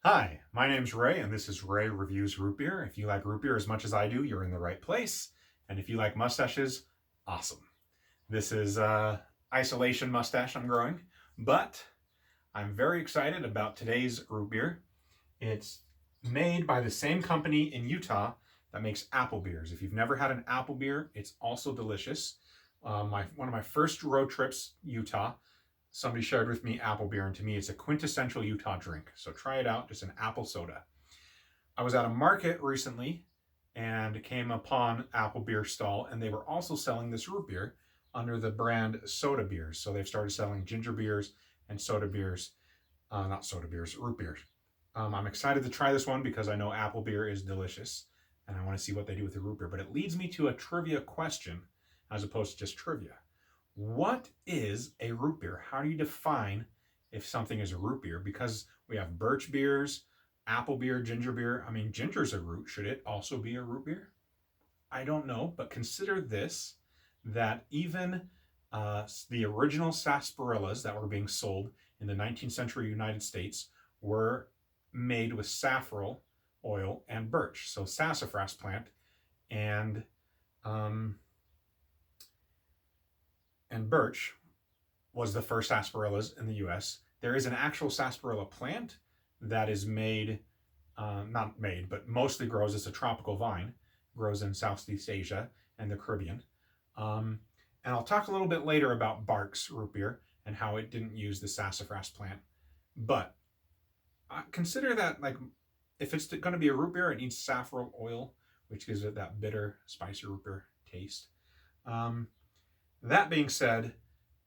Hi, my name's Ray, and this is Ray Reviews Root Beer. If you like root beer as much as I do, you're in the right place. And if you like mustaches, awesome. This is isolation mustache I'm growing, but I'm very excited about today's root beer. It's made by the same company in Utah that makes apple beers. If you've never had an apple beer, it's also delicious. One of my first road trips, Utah, somebody shared with me apple beer, and to me it's a quintessential Utah drink. So try it out, just an apple soda. I was at a market recently and came upon apple beer stall, and they were also selling this root beer under the brand Sodabeers. So they've started selling ginger beers and soda beers, not soda beers, root beers. I'm excited to try this one because I know apple beer is delicious and I want to see what they do with the root beer. But it leads me to a trivia question as opposed to just trivia. What is a root beer? How do you define if something is a root beer? Because we have birch beers, apple beer, ginger beer. I mean, ginger's a root. Should it also be a root beer? I don't know, but consider this, that even the original sarsaparillas that were being sold in the 19th century United States were made with saffrow oil and birch. So sassafras plant and birch was the first sarsaparillas in the US. There is an actual sarsaparilla plant that is made, not made, but mostly grows as a tropical vine, grows in Southeast Asia and the Caribbean. And I'll talk a little bit later about Barks root beer and how it didn't use the sassafras plant. But consider that, like, if it's going to be a root beer, it needs saffrow oil, which gives it that bitter, spicy root beer taste. That being said,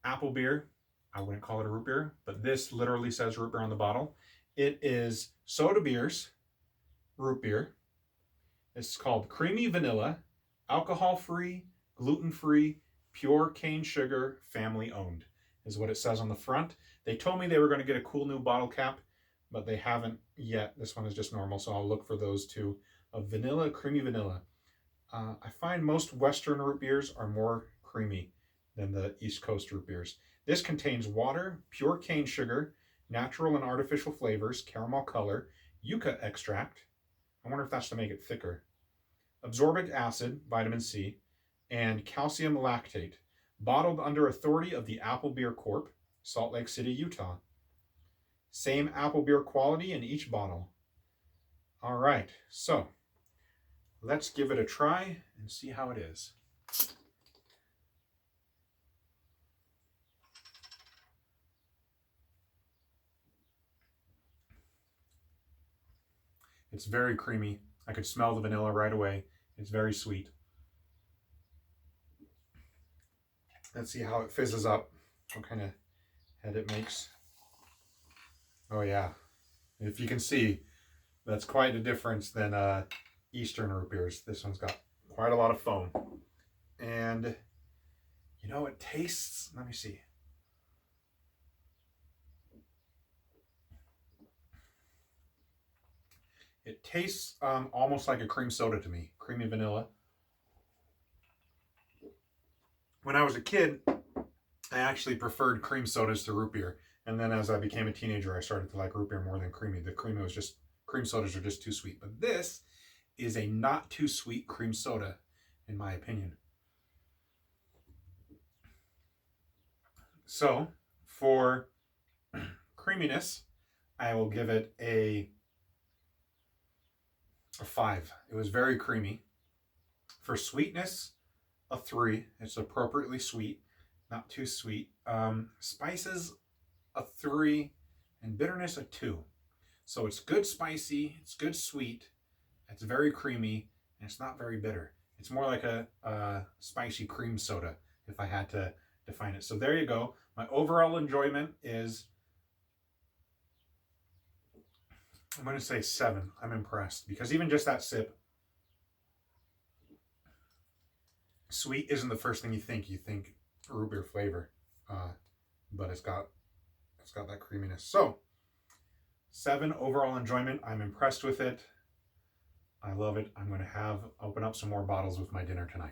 apple beer, I wouldn't call it a root beer, but this literally says root beer on the bottle. It is Sodabeers root beer. It's called creamy vanilla, alcohol-free, gluten-free, pure cane sugar, family owned, is what it says on the front. They told me they were going to get a cool new bottle cap, but they haven't yet. This one is just normal, so I'll look for those two of vanilla, creamy vanilla. I find most Western root beers are more creamy than the East Coast root beers. This contains water, pure cane sugar, natural and artificial flavors, caramel color, yucca extract. I wonder if that's to make it thicker. Absorbic acid, vitamin C, and calcium lactate. Bottled under authority of the Apple Beer Corp., Salt Lake City, Utah. Same apple beer quality in each bottle. All right, so let's give it a try and see how it is. It's very creamy. I could smell the vanilla right away. It's very sweet. Let's see how it fizzes up, what kind of head it makes. Oh yeah, if you can see, that's quite a difference than Eastern root beers. This one's got quite a lot of foam. And you know, it tastes, let me see. It tastes almost like a cream soda to me, creamy vanilla. When I was a kid, I actually preferred cream sodas to root beer. And then as I became a teenager, I started to like root beer more than creamy. The creamy was just, cream sodas are just too sweet. But this is a not too sweet cream soda, in my opinion. So for creaminess, I will give it a 5. It was very creamy. For sweetness, a 3. It's appropriately sweet, not too sweet. Spices, a 3, and bitterness, a 2. So it's good spicy, it's good sweet, it's very creamy, and it's not very bitter. It's more like a spicy cream soda, if I had to define it. So there you go. My overall enjoyment is, I'm going to say 7. I'm impressed because even just that sip, sweet isn't the first thing you think. You think root beer flavor, but it's got that creaminess. So 7 overall enjoyment. I'm impressed with it. I love it. I'm going to open up some more bottles with my dinner tonight.